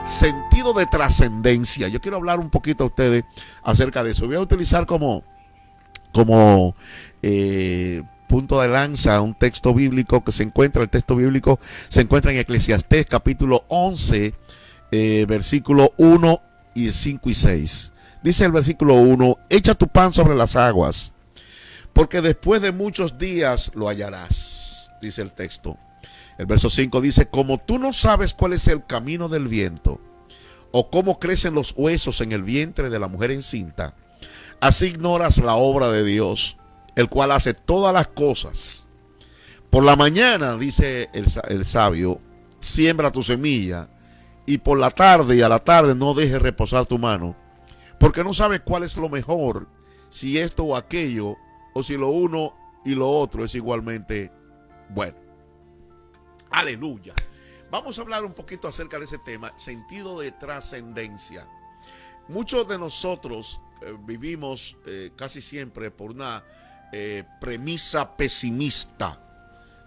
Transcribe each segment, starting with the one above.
sentido de trascendencia. Yo quiero hablar un poquito a ustedes acerca de eso. Voy a utilizar como punto de lanza un texto bíblico que se encuentra, el texto bíblico se encuentra en Eclesiastés capítulo 11, versículo 1 y 5 y 6. Dice el versículo 1: echa tu pan sobre las aguas, porque después de muchos días lo hallarás, dice el texto. El verso 5 dice: como tú no sabes cuál es el camino del viento, o cómo crecen los huesos en el vientre de la mujer encinta, así ignoras la obra de Dios, el cual hace todas las cosas. Por la mañana, dice el sabio, siembra tu semilla, y por la tarde y a la tarde no dejes reposar tu mano, porque no sabes cuál es lo mejor, si esto o aquello, o si lo uno y lo otro es igualmente bueno. Aleluya. Vamos a hablar un poquito acerca de ese tema, sentido de trascendencia. Muchos de nosotros vivimos casi siempre por una premisa pesimista.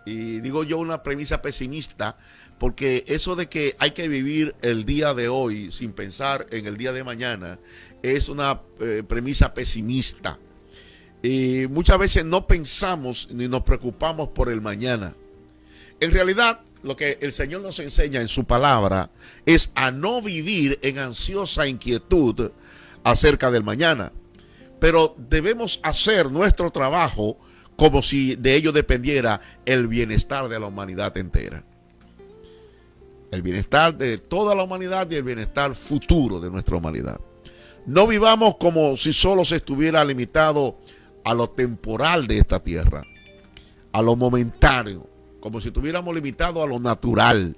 Y digo yo una premisa pesimista porque eso de que hay que vivir el día de hoy sin pensar en el día de mañana es una premisa pesimista. Y muchas veces no pensamos ni nos preocupamos por el mañana. En realidad, lo que el Señor nos enseña en su palabra es a no vivir en ansiosa inquietud acerca del mañana. Pero debemos hacer nuestro trabajo como si de ello dependiera el bienestar de la humanidad entera. El bienestar de toda la humanidad y el bienestar futuro de nuestra humanidad. No vivamos como si solo se estuviera limitado a lo temporal de esta tierra, a lo momentáneo, como si estuviéramos limitados a lo natural.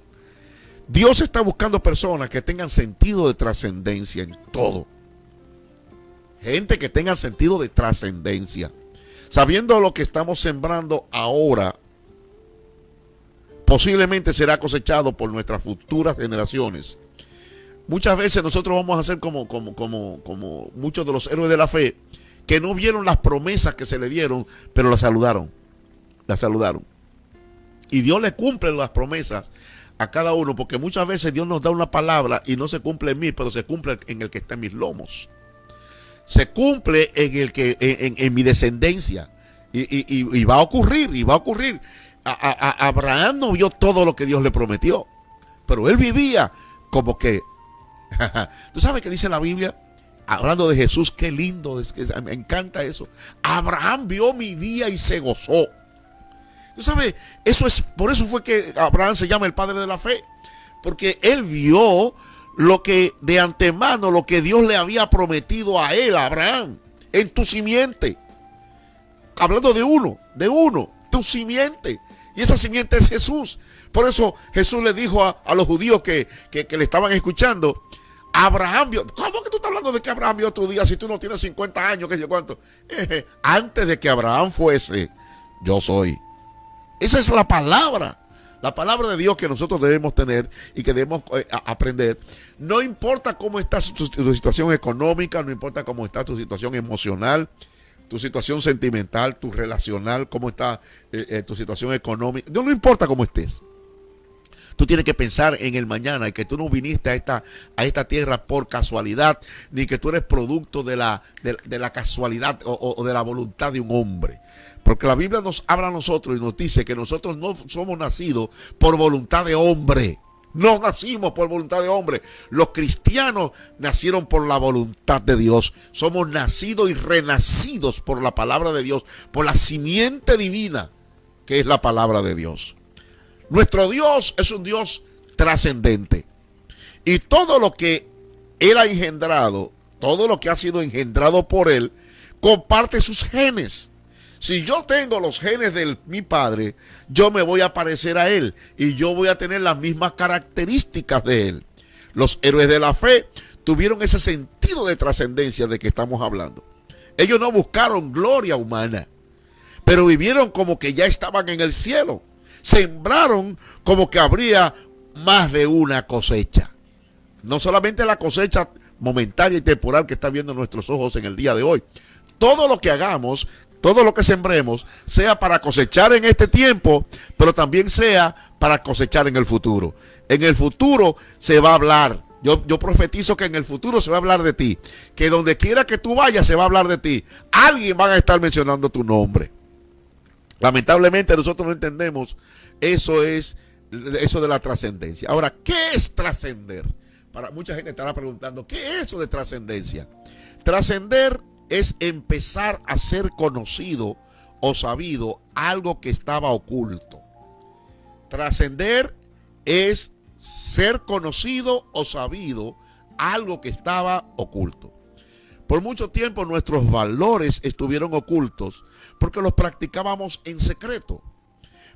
Dios está buscando personas que tengan sentido de trascendencia en todo. Gente que tenga sentido de trascendencia. Sabiendo lo que estamos sembrando ahora, posiblemente será cosechado por nuestras futuras generaciones. Muchas veces nosotros vamos a ser como muchos de los héroes de la fe, que no vieron las promesas que se le dieron, pero las saludaron. Las saludaron. Y Dios le cumple las promesas a cada uno, porque muchas veces Dios nos da una palabra y no se cumple en mí, pero se cumple en el que está en mis lomos. Se cumple en mi descendencia. Y va a ocurrir, Abraham no vio todo lo que Dios le prometió, pero él vivía como que tú sabes que dice la Biblia, hablando de Jesús, qué lindo, es que me encanta eso. Abraham vio mi día y se gozó. Tú sabes, por eso fue que Abraham se llama el padre de la fe, porque él vio lo que de antemano, lo que Dios le había prometido a él, a Abraham, en tu simiente. Hablando de uno, tu simiente. Y esa simiente es Jesús. Por eso Jesús le dijo a los judíos que le estaban escuchando: Abraham vio. ¿Cómo que tú estás hablando de que Abraham vio tu día si tú no tienes 50 años? ¿Qué sé cuánto? Antes de que Abraham fuese, yo soy. Esa es la palabra de Dios que nosotros debemos tener y que debemos aprender. No importa cómo está tu situación económica, no importa cómo está tu situación emocional, tu situación sentimental, tu relacional, cómo está tu situación económica. No importa cómo estés. Tú tienes que pensar en el mañana y que tú no viniste a esta tierra por casualidad, ni que tú eres producto de la casualidad o de la voluntad de un hombre. Porque la Biblia nos habla a nosotros y nos dice que nosotros no somos nacidos por voluntad de hombre. No nacimos por voluntad de hombre. Los cristianos nacieron por la voluntad de Dios. Somos nacidos y renacidos por la palabra de Dios, por la simiente divina que es la palabra de Dios. Nuestro Dios es un Dios trascendente. Y todo lo que Él ha engendrado, todo lo que ha sido engendrado por Él, comparte sus genes. Si yo tengo los genes de mi padre, yo me voy a parecer a él y yo voy a tener las mismas características de él. Los héroes de la fe tuvieron ese sentido de trascendencia de que estamos hablando. Ellos no buscaron gloria humana, pero vivieron como que ya estaban en el cielo. Sembraron como que habría más de una cosecha. No solamente la cosecha momentánea y temporal que están viendo nuestros ojos en el día de hoy. Todo lo que hagamos, todo lo que sembremos, sea para cosechar en este tiempo, pero también sea para cosechar en el futuro. En el futuro se va a hablar Yo profetizo que en el futuro se va a hablar de ti. Que donde quiera que tú vayas se va a hablar de ti. Alguien va a estar mencionando tu nombre. Lamentablemente nosotros no entendemos eso de la trascendencia. Ahora, ¿qué es trascender? Para mucha gente estará preguntando, ¿qué es eso de trascendencia? Trascender es empezar a ser conocido o sabido algo que estaba oculto. Trascender es ser conocido o sabido algo que estaba oculto. Por mucho tiempo nuestros valores estuvieron ocultos porque los practicábamos en secreto.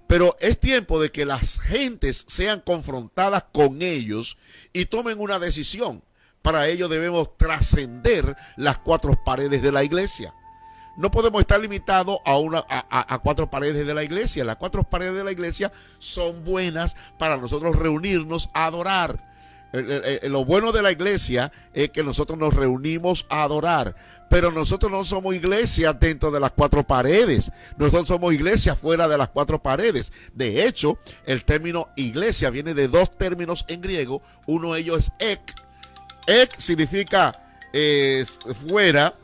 Pero es tiempo de que las gentes sean confrontadas con ellos y tomen una decisión. Para ello debemos trascender las cuatro paredes de la iglesia. No podemos estar limitados a cuatro paredes de la iglesia. Las cuatro paredes de la iglesia son buenas para nosotros reunirnos a adorar. Lo bueno de la iglesia es que nosotros nos reunimos a adorar, pero nosotros no somos iglesia dentro de las cuatro paredes. Nosotros somos iglesia fuera de las cuatro paredes. De hecho, el término iglesia viene de dos términos en griego. Uno de ellos es ek. Ek significa fuera,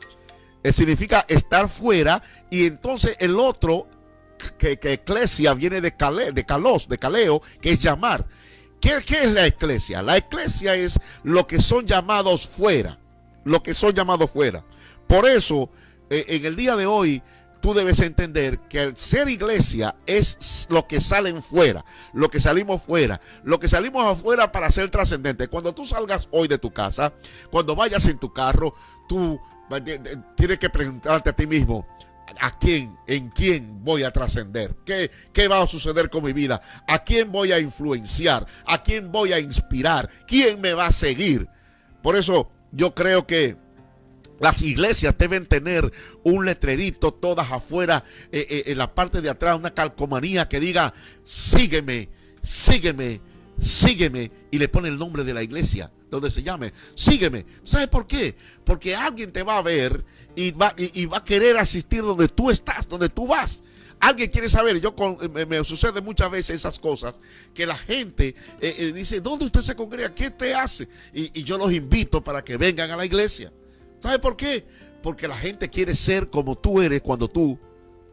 significa estar fuera, y entonces el otro, que eclesia, viene de caleo, que es llamar. ¿Qué es la iglesia? La iglesia es lo que son llamados fuera. Lo que son llamados fuera. Por eso, en el día de hoy, tú debes entender que el ser iglesia es lo que salen fuera. Lo que salimos fuera. Lo que salimos afuera para ser trascendente. Cuando tú salgas hoy de tu casa, cuando vayas en tu carro, tú tienes que preguntarte a ti mismo, ¿en quién voy a trascender? ¿Qué va a suceder con mi vida? ¿A quién voy a influenciar? ¿A quién voy a inspirar? ¿Quién me va a seguir? Por eso yo creo que las iglesias deben tener un letrerito todas afuera, en la parte de atrás, una calcomanía que diga, sígueme, sígueme, sígueme, y le pone el nombre de la iglesia donde se llame, sígueme. ¿Sabes por qué? Porque alguien te va a ver y va a querer asistir donde tú estás, donde tú vas. Alguien quiere saber. Me sucede muchas veces esas cosas, que la gente dice, ¿dónde usted se congrega? ¿Qué te hace? Y yo los invito para que vengan a la iglesia. ¿Sabe por qué? Porque la gente quiere ser como tú eres cuando tú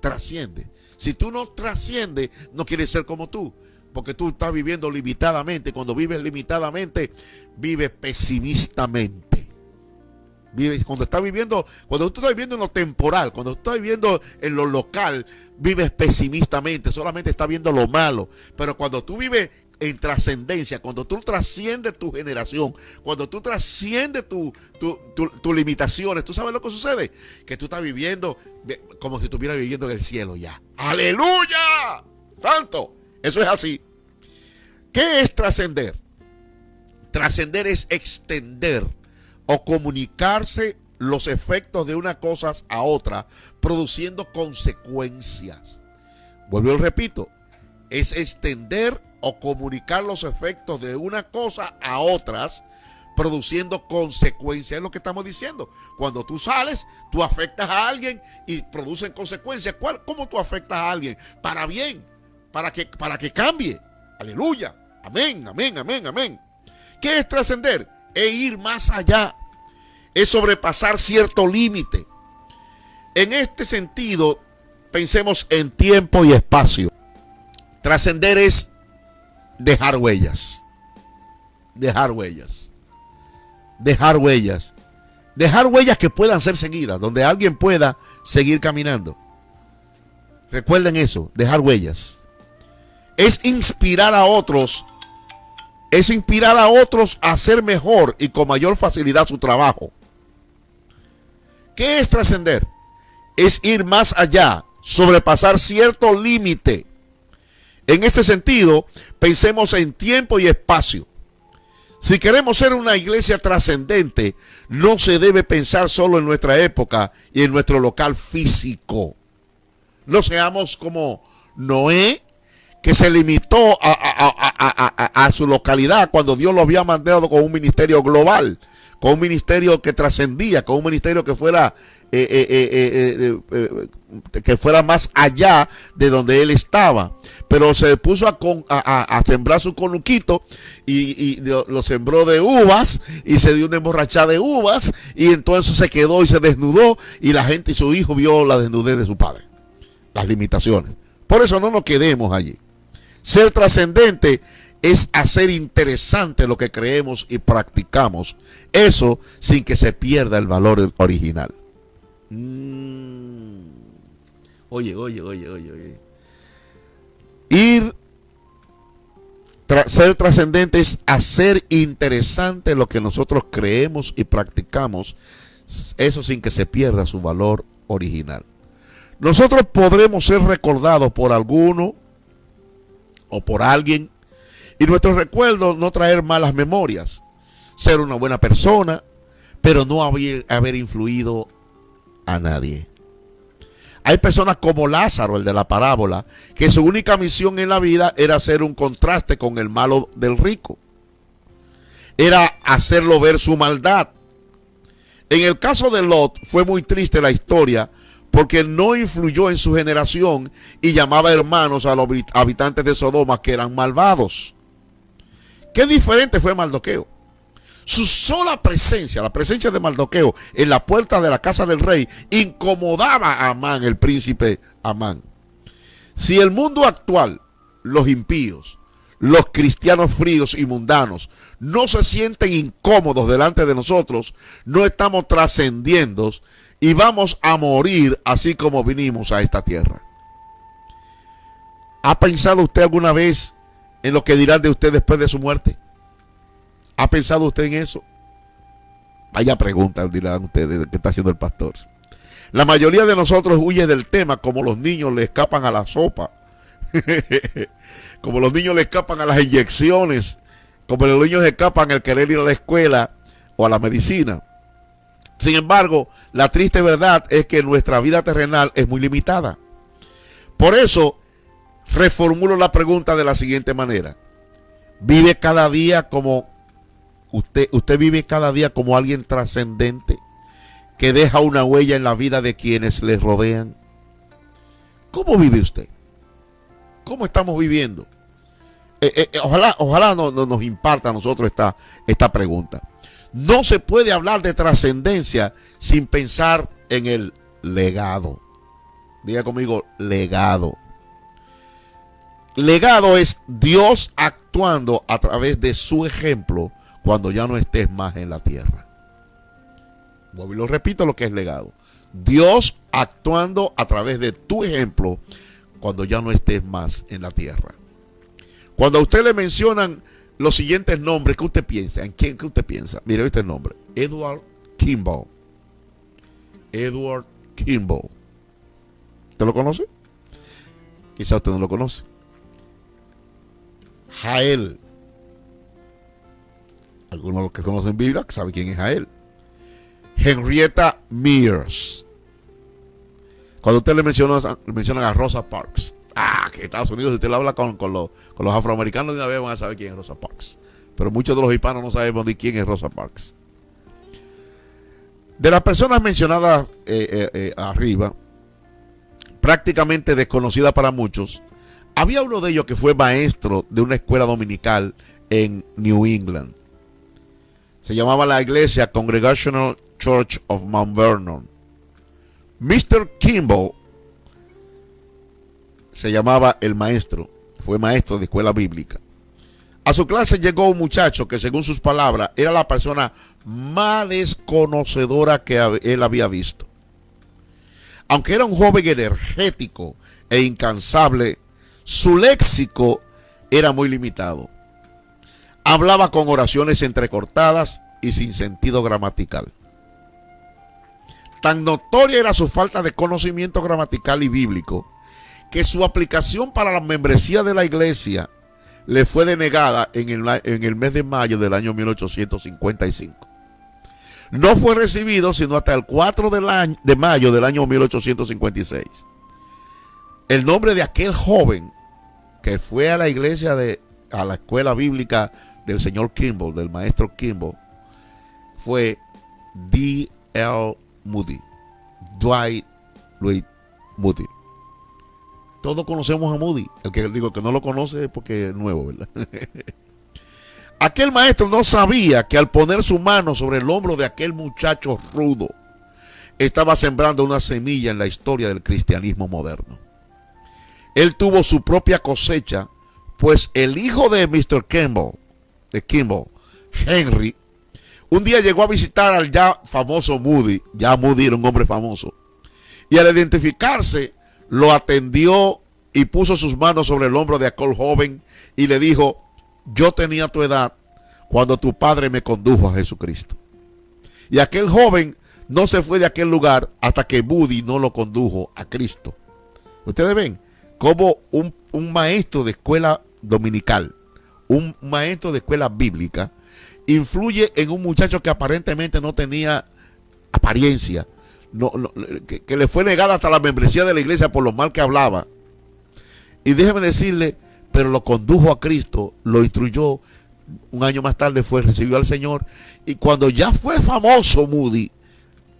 trasciendes. Si tú no trasciendes, no quieres ser como tú. Porque tú estás viviendo limitadamente. Cuando vives limitadamente, vives pesimistamente. Cuando tú estás viviendo en lo temporal, cuando tú estás viviendo en lo local, vives pesimistamente. Solamente estás viendo lo malo. Pero cuando tú vives en trascendencia, cuando tú trasciendes tu generación, cuando tú trasciendes tus limitaciones, ¿tú sabes lo que sucede? Que tú estás viviendo como si estuvieras viviendo en el cielo ya. ¡Aleluya! ¡Santo! Eso es así. ¿Qué es trascender? Trascender es extender o comunicarse los efectos de una cosa a otra, produciendo consecuencias. Vuelvo y repito, es extender o comunicar los efectos de una cosa a otras, produciendo consecuencias. Es lo que estamos diciendo. Cuando tú sales, tú afectas a alguien y producen consecuencias. ¿Cómo tú afectas a alguien? Para bien, para que cambie. Aleluya. Amén, amén, amén, amén. ¿Qué es trascender? Es ir más allá. Es sobrepasar cierto límite. En este sentido, pensemos en tiempo y espacio. Trascender es dejar huellas. Dejar huellas. Dejar huellas. Dejar huellas que puedan ser seguidas, donde alguien pueda seguir caminando. Recuerden eso, dejar huellas. Es inspirar a otros. Es inspirar a otros a hacer mejor y con mayor facilidad su trabajo. ¿Qué es trascender? Es ir más allá, sobrepasar cierto límite. En este sentido, pensemos en tiempo y espacio. Si queremos ser una iglesia trascendente, no se debe pensar solo en nuestra época y en nuestro local físico. No seamos como Noé, que se limitó a su localidad cuando Dios lo había mandado con un ministerio global, con un ministerio que trascendía, con un ministerio que fuera que fuera más allá de donde él estaba. Pero se puso a sembrar su conuquito y lo sembró de uvas y se dio una emborrachada de uvas y entonces se quedó y se desnudó y la gente y su hijo vio la desnudez de su padre, las limitaciones. Por eso no nos quedemos allí. Ser trascendente es hacer interesante lo que creemos y practicamos. Eso sin que se pierda el valor original. Oye. Ser trascendente es hacer interesante lo que nosotros creemos y practicamos. Eso sin que se pierda su valor original. Nosotros podremos ser recordados por alguno o por alguien y nuestros recuerdos no traer malas memorias. Ser una buena persona, pero no haber influido a nadie. Hay personas como Lázaro, el de la parábola, que su única misión en la vida era hacer un contraste con el malo del rico. Era hacerlo ver su maldad. En el caso de Lot fue muy triste la historia porque no influyó en su generación y llamaba hermanos a los habitantes de Sodoma que eran malvados. Qué diferente fue Mardoqueo. Su sola presencia, la presencia de Mardoqueo en la puerta de la casa del rey, incomodaba a Amán, el príncipe Amán. Si el mundo actual, los impíos, los cristianos fríos y mundanos, no se sienten incómodos delante de nosotros, no estamos trascendiendo y vamos a morir así como vinimos a esta tierra. ¿Ha pensado usted alguna vez en lo que dirán de usted después de su muerte? ¿Ha pensado usted en eso? Vaya pregunta, dirán ustedes, ¿qué está haciendo el pastor? La mayoría de nosotros huye del tema como los niños le escapan a la sopa. Como los niños le escapan a las inyecciones. Como los niños escapan al querer ir a la escuela o a la medicina. Sin embargo, la triste verdad es que nuestra vida terrenal es muy limitada. Por eso, reformulo la pregunta de la siguiente manera. ¿Vive cada día como usted vive cada día como alguien trascendente que deja una huella en la vida de quienes le rodean? ¿Cómo vive usted? ¿Cómo estamos viviendo? Ojalá nos imparta a nosotros esta pregunta. No se puede hablar de trascendencia sin pensar en el legado. Diga conmigo, legado. Legado es Dios actuando a través de su ejemplo cuando ya no estés más en la tierra. Y lo repito, lo que es legado. Dios actuando a través de tu ejemplo cuando ya no estés más en la tierra. Cuando a usted le mencionan los siguientes nombres, ¿qué usted piensa? ¿En quién que usted piensa? Mire este nombre. Edward Kimball. Edward Kimball. ¿Usted lo conoce? Quizá usted no lo conoce. Jael. Algunos de los que conocen Biblia saben quién es Jael. Henrietta Mears. Cuando usted le mencionan a Rosa Parks. Que Estados Unidos, si usted le habla con los afroamericanos, de una vez van a saber quién es Rosa Parks. Pero muchos de los hispanos no sabemos ni quién es Rosa Parks. De las personas mencionadas arriba, prácticamente desconocida para muchos, había uno de ellos que fue maestro de una escuela dominical en New England. Se llamaba la iglesia Congregational Church of Mount Vernon. Mr. Kimball se llamaba el maestro, fue maestro de escuela bíblica. A su clase llegó un muchacho que, según sus palabras, era la persona más desconocedora que él había visto. Aunque era un joven energético e incansable, su léxico era muy limitado. Hablaba con oraciones entrecortadas y sin sentido gramatical. Tan notoria era su falta de conocimiento gramatical y bíblico que su aplicación para la membresía de la iglesia le fue denegada en el mes de mayo del año 1855. No fue recibido sino hasta el 4 de mayo del año 1856. El nombre de aquel joven que fue a la iglesia a la escuela bíblica del señor Kimball, del maestro Kimball, fue D.L. Moody. Dwight Louis Moody. Todos conocemos a Moody. El que digo que no lo conoce es porque es nuevo, ¿verdad? Aquel maestro no sabía que al poner su mano sobre el hombro de aquel muchacho rudo, estaba sembrando una semilla en la historia del cristianismo moderno. Él tuvo su propia cosecha, pues el hijo de Mr. Kimball, Henry, un día llegó a visitar al ya famoso Moody. Ya Moody era un hombre famoso. Y al identificarse, lo atendió y puso sus manos sobre el hombro de aquel joven y le dijo: yo tenía tu edad cuando tu padre me condujo a Jesucristo. Y aquel joven no se fue de aquel lugar hasta que Moody no lo condujo a Cristo. Ustedes ven cómo un maestro de escuela dominical, un maestro de escuela bíblica, influye en un muchacho que aparentemente no tenía apariencia, que le fue negada hasta la membresía de la iglesia por lo mal que hablaba. Y déjeme decirle, pero lo condujo a Cristo, lo instruyó. Un año más tarde recibió al Señor. Y cuando ya fue famoso Moody,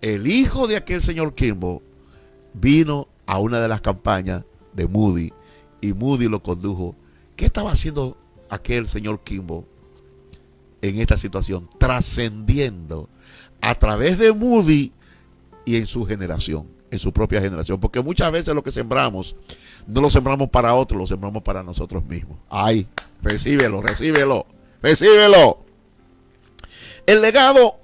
el hijo de aquel señor Kimball vino a una de las campañas de Moody y Moody lo condujo. ¿Qué estaba haciendo aquel señor Kimball en esta situación? Trascendiendo a través de Moody y en su generación, en su propia generación. Porque muchas veces lo que sembramos, no lo sembramos para otros, lo sembramos para nosotros mismos. Ay, recíbelo. El legado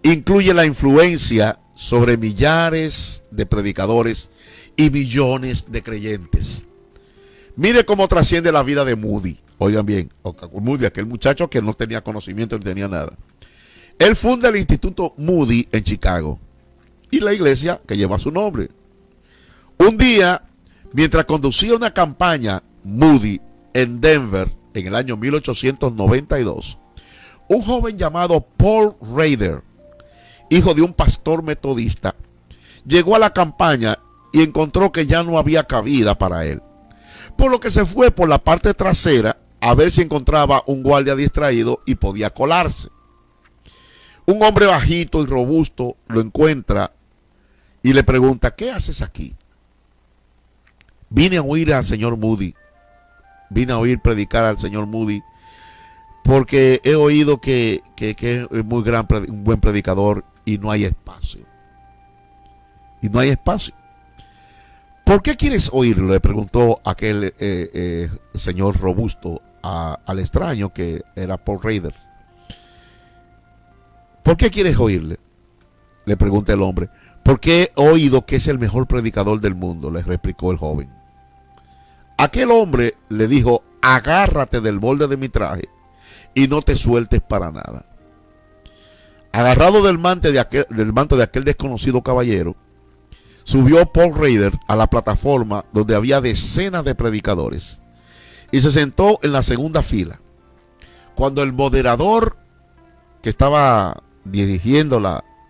incluye la influencia sobre millares de predicadores y millones de creyentes. Mire cómo trasciende la vida de Moody. Oigan bien, Moody, aquel muchacho que no tenía conocimiento ni tenía nada. Él funda el Instituto Moody en Chicago y la iglesia que lleva su nombre. Un día, mientras conducía una campaña Moody en Denver en el año 1892, un joven llamado Paul Rader, hijo de un pastor metodista, llegó a la campaña y encontró que ya no había cabida para él, por lo que se fue por la parte trasera a ver si encontraba un guardia distraído y podía colarse. Un hombre bajito y robusto lo encuentra y le pregunta: ¿qué haces aquí? Vine a oír al señor Moody. Vine a oír predicar al señor Moody porque he oído que es un buen predicador y no hay espacio. Y no hay espacio. ¿Por qué quieres oírlo?, le preguntó aquel señor robusto al extraño que era Paul Rader. ¿Por qué quieres oírle?, le pregunta el hombre. Porque he oído que es el mejor predicador del mundo, le replicó el joven. Aquel hombre le dijo: agárrate del borde de mi traje y no te sueltes para nada. Agarrado del manto de aquel desconocido caballero, subió Paul Rader a la plataforma donde había decenas de predicadores y se sentó en la segunda fila. Cuando el moderador que estaba dirigiendo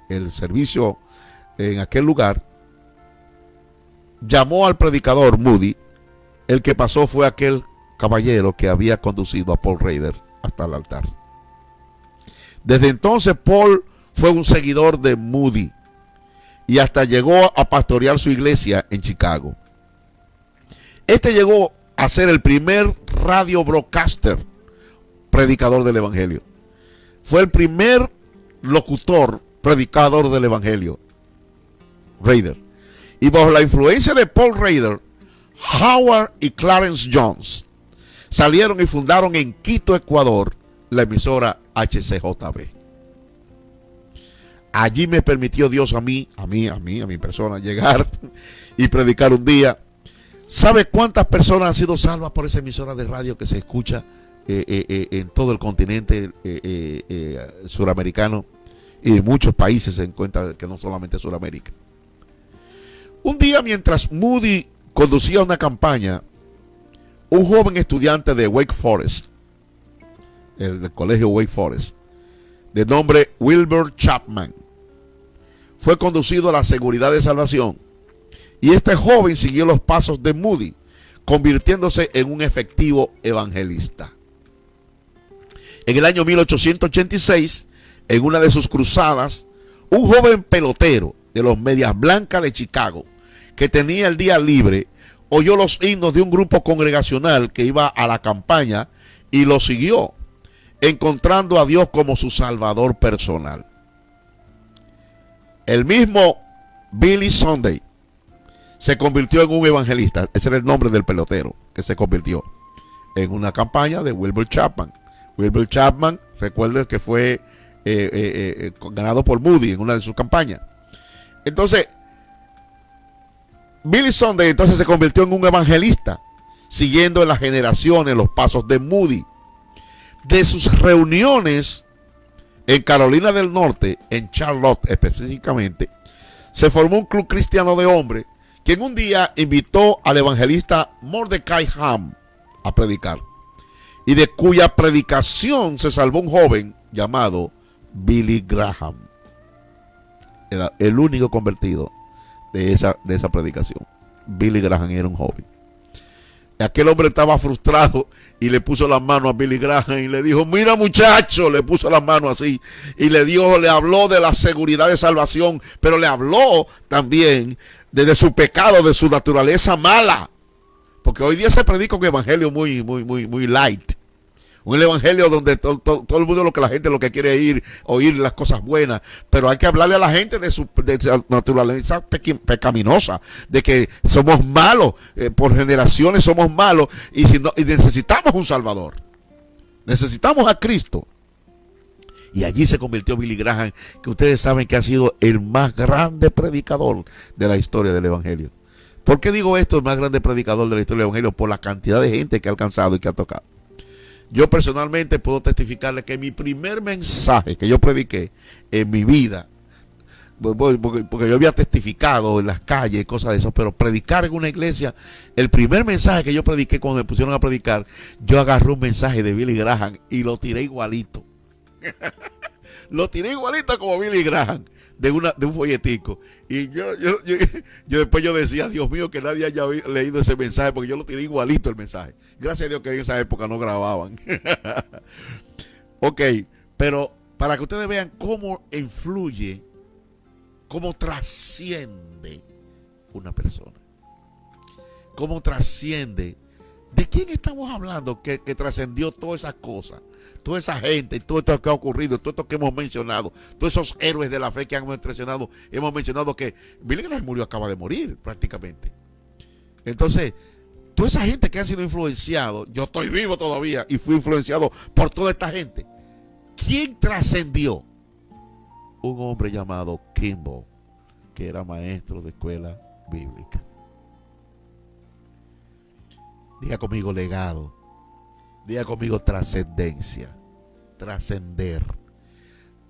el servicio en aquel lugar llamó al predicador Moody, el que pasó fue aquel caballero que había conducido a Paul Rader hasta el altar. Desde entonces Paul fue un seguidor de Moody y hasta llegó a pastorear su iglesia en Chicago. Este llegó a ser el primer radio broadcaster predicador del evangelio. Fue el primer locutor predicador del evangelio, Rader. Y bajo la influencia de Paul Rader, Howard y Clarence Jones salieron y fundaron en Quito, Ecuador, la emisora HCJB. Allí me permitió Dios a mi persona, llegar y predicar un día. ¿Sabe cuántas personas han sido salvas por esa emisora de radio que se escucha en todo el continente suramericano y en muchos países? Se encuentra que no solamente Suramérica. Un día, mientras Moody conducía una campaña, un joven estudiante de Wake Forest, del colegio Wake Forest, de nombre Wilbur Chapman, fue conducido a la seguridad de salvación. Y este joven siguió los pasos de Moody, convirtiéndose en un efectivo evangelista. En el año 1886, en una de sus cruzadas, un joven pelotero de los Medias Blancas de Chicago, que tenía el día libre, oyó los himnos de un grupo congregacional que iba a la campaña y lo siguió, encontrando a Dios como su salvador personal. El mismo Billy Sunday se convirtió en un evangelista. Ese era el nombre del pelotero que se convirtió en una campaña de Wilbur Chapman. Wilbur Chapman, recuerden que fue ganado por Moody en una de sus campañas. Entonces, Billy Sunday entonces se convirtió en un evangelista, siguiendo en las generaciones los pasos de Moody. De sus reuniones en Carolina del Norte, en Charlotte específicamente, se formó un club cristiano de hombres, quien un día invitó al evangelista Mordecai Ham a predicar, y de cuya predicación se salvó un joven llamado Billy Graham. Era el único convertido de esa predicación. Billy Graham era un joven. Aquel hombre estaba frustrado y le puso las manos a Billy Graham y le dijo: mira, muchacho, le puso las manos así y le habló de la seguridad de salvación, pero le habló también de su pecado, de su naturaleza mala, porque hoy día se predica un evangelio muy light, un evangelio donde todo el mundo, lo que quiere oír las cosas buenas, pero hay que hablarle a la gente de su naturaleza pecaminosa, de que somos malos, por generaciones somos malos, y necesitamos un Salvador, necesitamos a Cristo. Y allí se convirtió Billy Graham, que ustedes saben que ha sido el más grande predicador de la historia del evangelio. ¿Por qué digo esto, el más grande predicador de la historia del evangelio? Por la cantidad de gente que ha alcanzado y que ha tocado. Yo personalmente puedo testificarle que mi primer mensaje que yo prediqué en mi vida, porque yo había testificado en las calles y cosas de eso, pero predicar en una iglesia, el primer mensaje que yo prediqué cuando me pusieron a predicar, yo agarré un mensaje de Billy Graham y lo tiré igualito. Lo tiré igualito como Billy Graham, de un folletico. Y yo después yo decía: Dios mío, que nadie haya leído ese mensaje, porque yo lo tiré igualito el mensaje. Gracias a Dios que en esa época no grababan. Ok, pero para que ustedes vean cómo influye, cómo trasciende una persona, cómo trasciende. ¿De quién estamos hablando que trascendió todas esas cosas? Toda esa gente, todo esto que ha ocurrido, todo esto que hemos mencionado, todos esos héroes de la fe que hemos mencionado que Billy Graham murió, acaba de morir prácticamente. Entonces, toda esa gente que ha sido influenciado, yo estoy vivo todavía y fui influenciado por toda esta gente. ¿Quién trascendió? Un hombre llamado Kimball, que era maestro de escuela bíblica. Diga conmigo legado. Diga conmigo trascendencia. Trascender.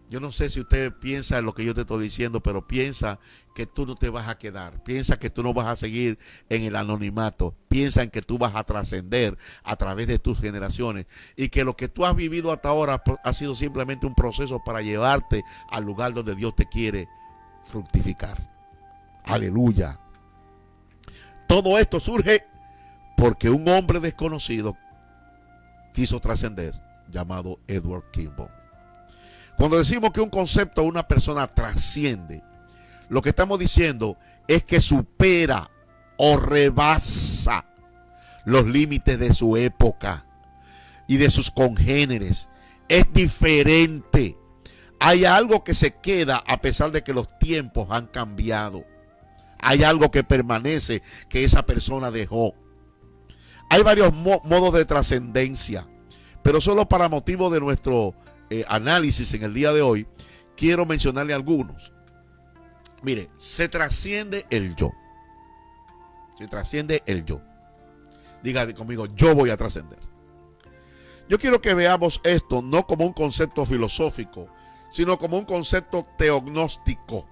Yo no sé si usted piensa en lo que yo te estoy diciendo, pero piensa que tú no te vas a quedar. Piensa que tú no vas a seguir en el anonimato. Piensa en que tú vas a trascender a través de tus generaciones. Y que lo que tú has vivido hasta ahora ha sido simplemente un proceso para llevarte al lugar donde Dios te quiere fructificar. Aleluya. Todo esto surge porque un hombre desconocido quiso trascender, llamado Edward Kimball. Cuando decimos que un concepto o una persona trasciende, lo que estamos diciendo es que supera o rebasa los límites de su época y de sus congéneres. Es diferente. Hay algo que se queda a pesar de que los tiempos han cambiado. Hay algo que permanece que esa persona dejó. Hay varios modos de trascendencia, pero solo para motivo de nuestro análisis en el día de hoy, quiero mencionarle algunos. Mire, se trasciende el yo. Se trasciende el yo. Diga conmigo: yo voy a trascender. Yo quiero que veamos esto no como un concepto filosófico, sino como un concepto teognóstico,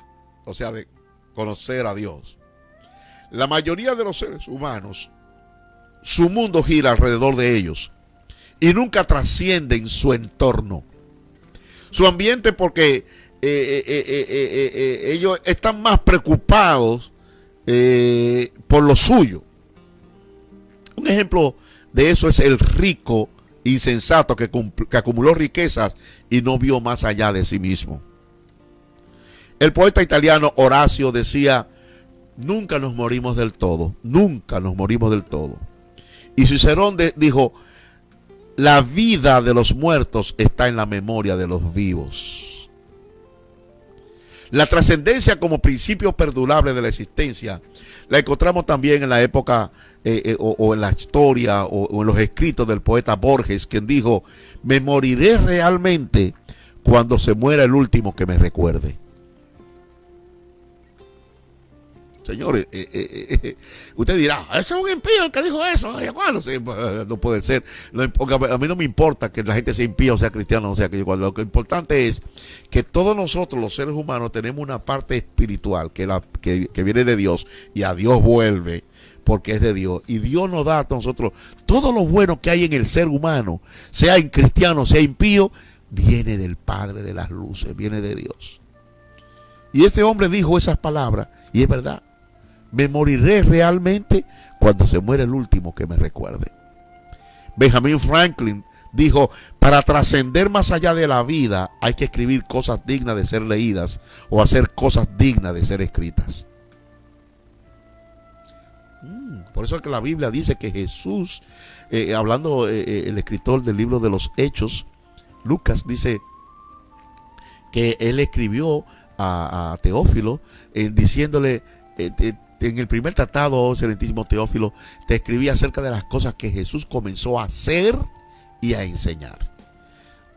o sea, de conocer a Dios. La mayoría de los seres humanos, su mundo gira alrededor de ellos y nunca trascienden su entorno, su ambiente, porque ellos están más preocupados por lo suyo. Un ejemplo de eso es el rico insensato que acumuló riquezas y no vio más allá de sí mismo. El poeta italiano Horacio decía: nunca nos morimos del todo, nunca nos morimos del todo. Y Cicerón dijo: la vida de los muertos está en la memoria de los vivos. La trascendencia como principio perdurable de la existencia la encontramos también en la época o en la historia o en los escritos del poeta Borges, quien dijo: me moriré realmente cuando se muera el último que me recuerde. Señores, usted dirá: ese es un impío el que dijo eso. Bueno, sí, no puede ser. A mí no me importa que la gente sea impía o sea cristiana o sea que igual. Lo que importante es que todos nosotros, los seres humanos, tenemos una parte espiritual que viene de Dios, y a Dios vuelve porque es de Dios. Y Dios nos da a nosotros todo lo bueno que hay en el ser humano, sea cristiano, sea impío, viene del Padre de las luces, viene de Dios. Y este hombre dijo esas palabras, y es verdad: me moriré realmente cuando se muera el último que me recuerde. Benjamin Franklin dijo: para trascender más allá de la vida hay que escribir cosas dignas de ser leídas o hacer cosas dignas de ser escritas. Por eso es que la Biblia dice que Jesús, hablando el escritor del libro de los Hechos, Lucas, dice que él escribió a Teófilo diciéndole: en el primer tratado, oh excelentísimo Teófilo, te escribí acerca de las cosas que Jesús comenzó a hacer y a enseñar.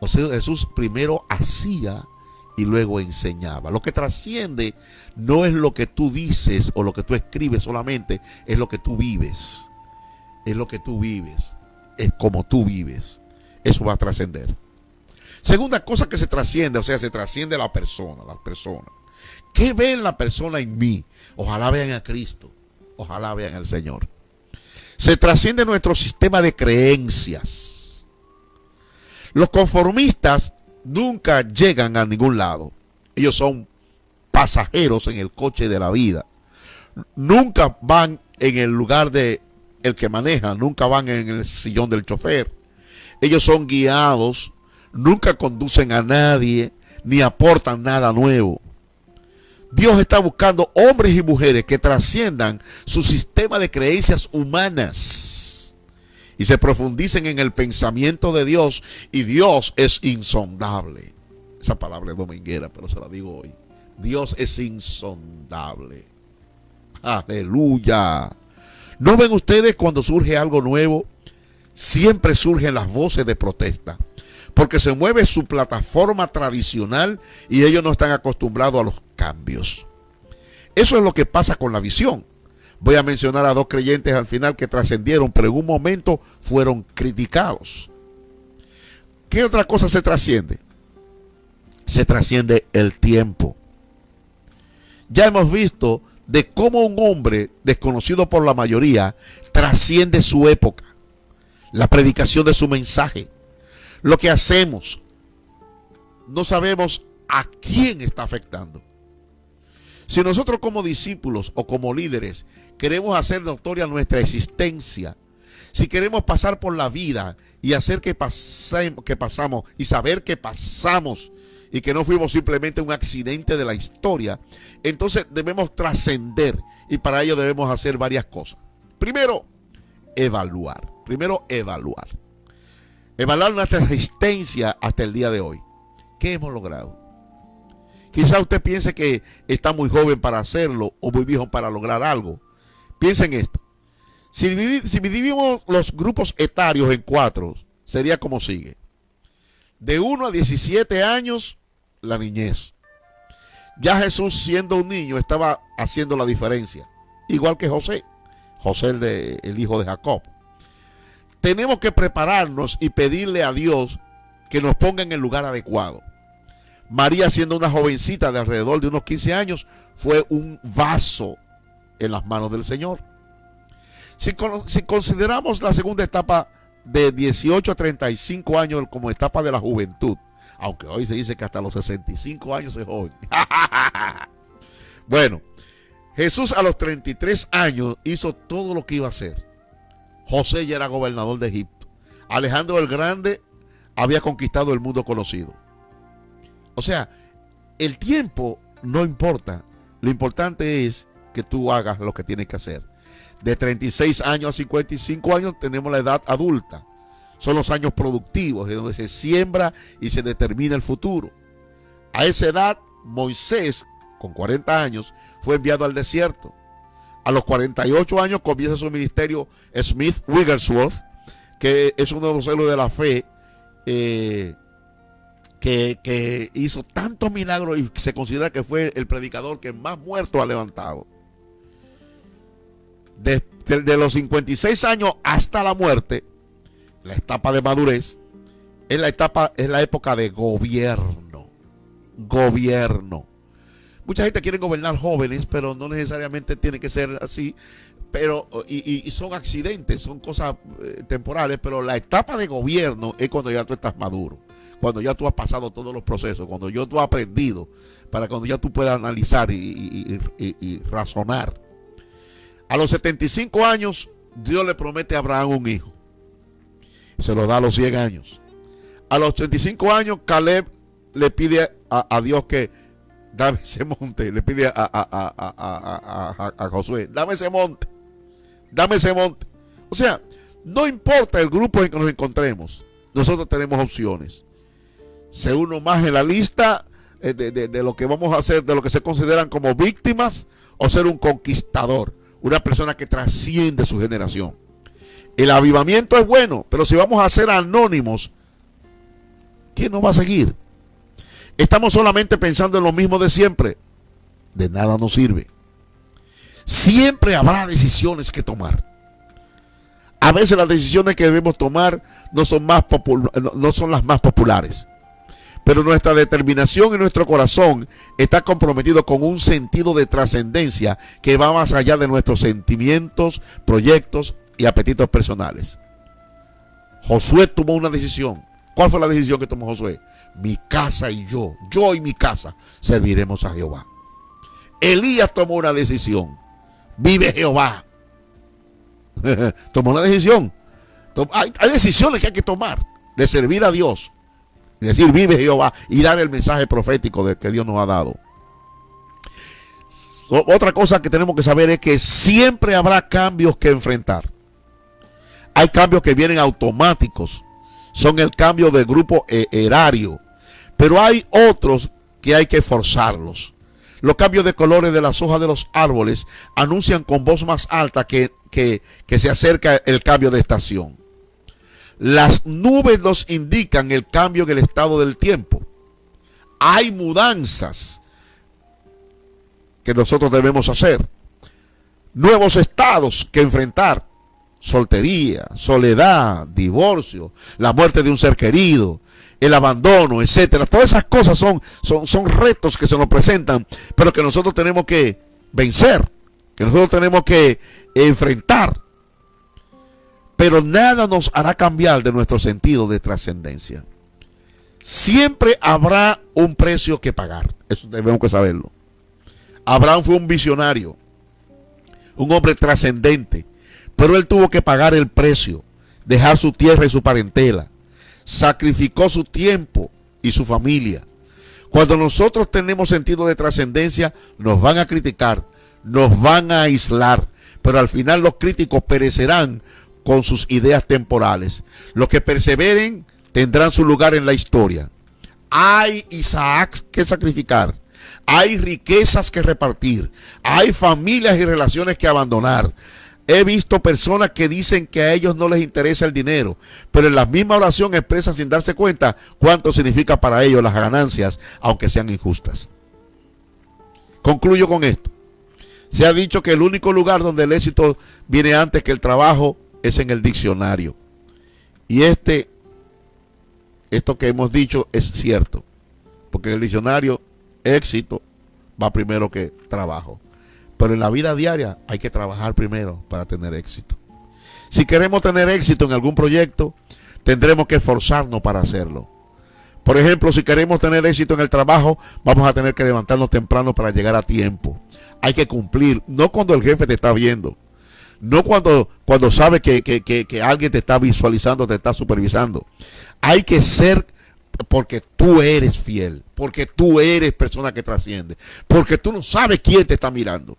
O sea, Jesús primero hacía y luego enseñaba. Lo que trasciende no es lo que tú dices o lo que tú escribes solamente, es lo que tú vives. Es lo que tú vives, es como tú vives. Eso va a trascender. Segunda cosa que se trasciende, o sea, se trasciende la persona, las personas. ¿Qué ven la persona en mí? Ojalá vean a Cristo, ojalá vean al Señor. Se trasciende nuestro sistema de creencias. Los conformistas nunca llegan a ningún lado. Ellos son pasajeros en el coche de la vida. Nunca van en el lugar de el que maneja, nunca van en el sillón del chofer. Ellos son guiados, nunca conducen a nadie, ni aportan nada nuevo. Dios está buscando hombres y mujeres que trasciendan su sistema de creencias humanas y se profundicen en el pensamiento de Dios. Y Dios es insondable. Esa palabra es dominguera, pero se la digo hoy. Dios es insondable. Aleluya. ¿No ven ustedes cuando surge algo nuevo? Siempre surgen las voces de protesta, porque se mueve su plataforma tradicional y ellos no están acostumbrados a los cambios. Eso es lo que pasa con la visión. Voy a mencionar a dos creyentes al final que trascendieron, pero en un momento fueron criticados. ¿Qué otra cosa se trasciende? Se trasciende el tiempo. Ya hemos visto de cómo un hombre desconocido por la mayoría trasciende su época, la predicación de su mensaje. Lo que hacemos, no sabemos a quién está afectando. Si nosotros como discípulos o como líderes queremos hacer notoria nuestra existencia, si queremos pasar por la vida y hacer que pasamos y saber que pasamos y que no fuimos simplemente un accidente de la historia, entonces debemos trascender, y para ello debemos hacer varias cosas. Primero, evaluar. Evaluar nuestra existencia hasta el día de hoy. ¿Qué hemos logrado? Quizá usted piense que está muy joven para hacerlo o muy viejo para lograr algo. Piensa en esto. Si dividimos los grupos etarios en 4, sería como sigue. De 1 a 17 años, la niñez. Ya Jesús, siendo un niño, estaba haciendo la diferencia. Igual que José, el hijo de Jacob. Tenemos que prepararnos y pedirle a Dios que nos ponga en el lugar adecuado. María, siendo una jovencita de alrededor de unos 15 años, fue un vaso en las manos del Señor. Si consideramos la segunda etapa de 18 a 35 años como etapa de la juventud, aunque hoy se dice que hasta los 65 años es joven. Bueno, Jesús a los 33 años hizo todo lo que iba a hacer. José ya era gobernador de Egipto. Alejandro el Grande había conquistado el mundo conocido. O sea, el tiempo no importa. Lo importante es que tú hagas lo que tienes que hacer. De 36 años a 55 años tenemos la edad adulta. Son los años productivos, en donde se siembra y se determina el futuro. A esa edad, Moisés, con 40 años, fue enviado al desierto. A los 48 años comienza su ministerio Smith Wigglesworth, que es uno de los héroes de la fe, que hizo tantos milagros y se considera que fue el predicador que más muertos ha levantado. De los 56 años hasta la muerte, la etapa de madurez, es la época de gobierno. Mucha gente quiere gobernar jóvenes, pero no necesariamente tiene que ser así. Pero y son accidentes, son cosas temporales, pero la etapa de gobierno es cuando ya tú estás maduro, cuando ya tú has pasado todos los procesos, cuando ya tú has aprendido, para cuando ya tú puedas analizar y razonar. A los 75 años, Dios le promete a Abraham un hijo. Se lo da a los 100 años. A los 85 años, Caleb le pide a Dios que dame ese monte. Le pide a Josué, dame ese monte. O sea, no importa el grupo en que nos encontremos, nosotros tenemos opciones. Ser uno más en la lista de lo que vamos a hacer, de lo que se consideran como víctimas, o ser un conquistador, una persona que trasciende su generación. El avivamiento es bueno, pero si vamos a ser anónimos, ¿quién nos va a seguir? Estamos solamente pensando en lo mismo de siempre. De nada nos sirve. Siempre habrá decisiones que tomar. A veces las decisiones que debemos tomar no son las más populares. Pero nuestra determinación y nuestro corazón está comprometido con un sentido de trascendencia que va más allá de nuestros sentimientos, proyectos y apetitos personales. Josué tomó una decisión. ¿Cuál fue la decisión que tomó Josué? Mi casa y yo y mi casa serviremos a Jehová. Elías tomó una decisión. Vive Jehová. Tomó una decisión. Hay decisiones que hay que tomar de servir a Dios. Y decir vive Jehová y dar el mensaje profético que Dios nos ha dado. Otra cosa que tenemos que saber es que siempre habrá cambios que enfrentar. Hay cambios que vienen automáticos. Son el cambio de grupo erario. Pero hay otros que hay que forzarlos. Los cambios de colores de las hojas de los árboles anuncian con voz más alta que se acerca el cambio de estación. Las nubes nos indican el cambio en el estado del tiempo. Hay mudanzas que nosotros debemos hacer. Nuevos estados que enfrentar. Soltería, soledad, divorcio, la muerte de un ser querido, el abandono, etcétera. Todas esas cosas son retos que se nos presentan, pero que nosotros tenemos que vencer, que nosotros tenemos que enfrentar. Pero nada nos hará cambiar de nuestro sentido de trascendencia. Siempre habrá un precio que pagar. Eso debemos que saberlo. Abraham fue un visionario, un hombre trascendente, pero él tuvo que pagar el precio, dejar su tierra y su parentela. Sacrificó su tiempo y su familia. Cuando nosotros tenemos sentido de trascendencia, nos van a criticar, nos van a aislar, pero al final los críticos perecerán con sus ideas temporales. Los que perseveren tendrán su lugar en la historia. Hay Isaac que sacrificar, hay riquezas que repartir, hay familias y relaciones que abandonar. He visto personas que dicen que a ellos no les interesa el dinero, pero en la misma oración expresan sin darse cuenta cuánto significa para ellos las ganancias, aunque sean injustas. Concluyo con esto. Se ha dicho que el único lugar donde el éxito viene antes que el trabajo es en el diccionario. Y esto que hemos dicho es cierto, porque en el diccionario éxito va primero que trabajo. Pero en la vida diaria hay que trabajar primero para tener éxito. Si queremos tener éxito en algún proyecto, tendremos que esforzarnos para hacerlo. Por ejemplo, si queremos tener éxito en el trabajo, vamos a tener que levantarnos temprano para llegar a tiempo. Hay que cumplir, no cuando el jefe te está viendo, no cuando sabe que alguien te está visualizando, te está supervisando. Hay que ser Porque tú eres fiel, porque tú eres persona que trasciende, porque tú no sabes quién te está mirando.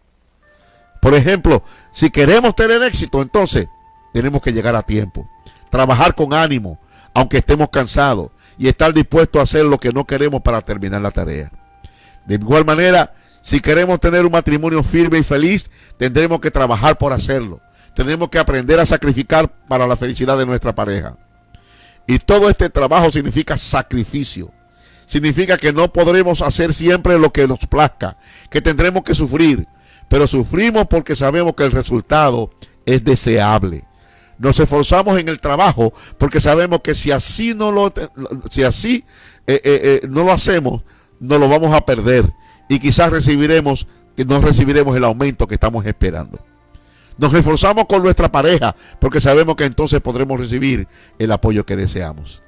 Por ejemplo, si queremos tener éxito, entonces tenemos que llegar a tiempo, trabajar con ánimo, aunque estemos cansados, y estar dispuestos a hacer lo que no queremos para terminar la tarea. De igual manera, si queremos tener un matrimonio firme y feliz, tendremos que trabajar por hacerlo. Tenemos que aprender a sacrificar para la felicidad de nuestra pareja. Y todo este trabajo significa sacrificio. Significa que no podremos hacer siempre lo que nos plazca, que tendremos que sufrir. Pero sufrimos porque sabemos que el resultado es deseable. Nos esforzamos en el trabajo porque sabemos que si así no lo hacemos, no lo vamos a perder. Y quizás no recibiremos el aumento que estamos esperando. Nos esforzamos con nuestra pareja porque sabemos que entonces podremos recibir el apoyo que deseamos.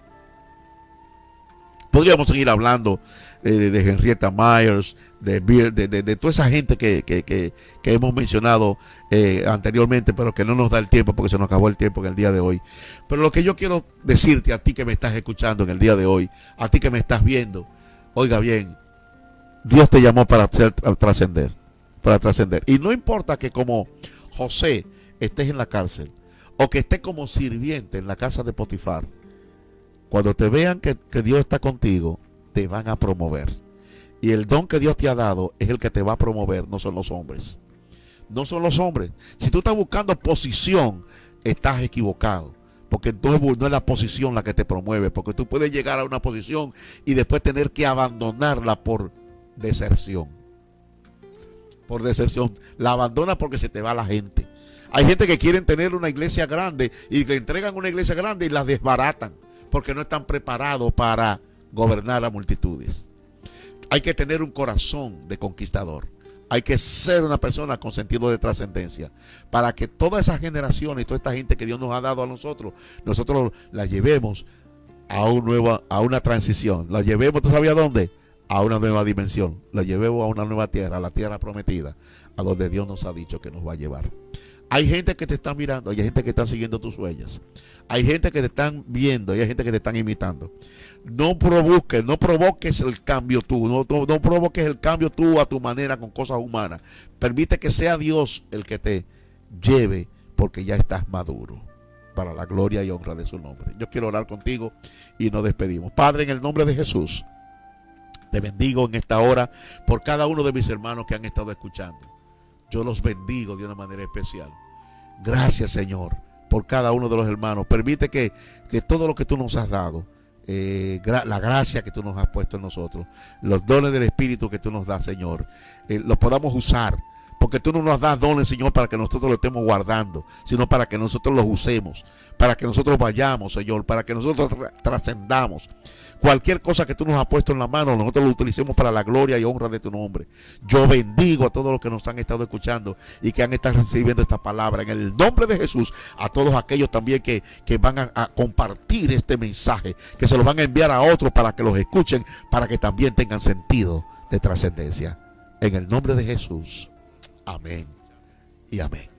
Podríamos seguir hablando de Henrietta Myers, de toda esa gente que hemos mencionado anteriormente, pero que no nos da el tiempo porque se nos acabó el tiempo en el día de hoy. Pero lo que yo quiero decirte a ti que me estás escuchando en el día de hoy, a ti que me estás viendo, oiga bien, Dios te llamó para trascender, para trascender. Y no importa que como José estés en la cárcel o que estés como sirviente en la casa de Potifar, cuando te vean que Dios está contigo, te van a promover. Y el don que Dios te ha dado es el que te va a promover, no son los hombres. No son los hombres. Si tú estás buscando posición, estás equivocado. Porque no es la posición la que te promueve. Porque tú puedes llegar a una posición y después tener que abandonarla por deserción. Por deserción. La abandona porque se te va la gente. Hay gente que quieren tener una iglesia grande y le entregan una iglesia grande y la desbaratan porque no están preparados para gobernar a multitudes. Hay que tener un corazón de conquistador. Hay que ser una persona con sentido de trascendencia para que toda esa generación y toda esta gente que Dios nos ha dado a nosotros la llevemos a una transición. La llevemos, ¿tú sabías dónde? A una nueva dimensión. La llevemos a una nueva tierra, a la tierra prometida, a donde Dios nos ha dicho que nos va a llevar. Hay gente que te está mirando, hay gente que está siguiendo tus huellas. Hay gente que te están viendo y hay gente que te están imitando. No provoques el cambio tú. No provoques el cambio tú a tu manera con cosas humanas. Permite que sea Dios el que te lleve porque ya estás maduro para la gloria y honra de su nombre. Yo quiero orar contigo y nos despedimos. Padre, en el nombre de Jesús, te bendigo en esta hora por cada uno de mis hermanos que han estado escuchando. Yo los bendigo de una manera especial. Gracias, Señor, por cada uno de los hermanos. Permite que todo lo que tú nos has dado, la gracia que tú nos has puesto en nosotros, los dones del Espíritu que tú nos das, Señor, los podamos usar. Porque tú no nos das dones, Señor, para que nosotros lo estemos guardando, sino para que nosotros los usemos, para que nosotros vayamos, Señor, para que nosotros trascendamos. Cualquier cosa que tú nos has puesto en la mano, nosotros lo utilicemos para la gloria y honra de tu nombre. Yo bendigo a todos los que nos han estado escuchando y que han estado recibiendo esta palabra. En el nombre de Jesús, a todos aquellos también que van a compartir este mensaje, que se lo van a enviar a otros para que los escuchen, para que también tengan sentido de trascendencia. En el nombre de Jesús. Amén y amén.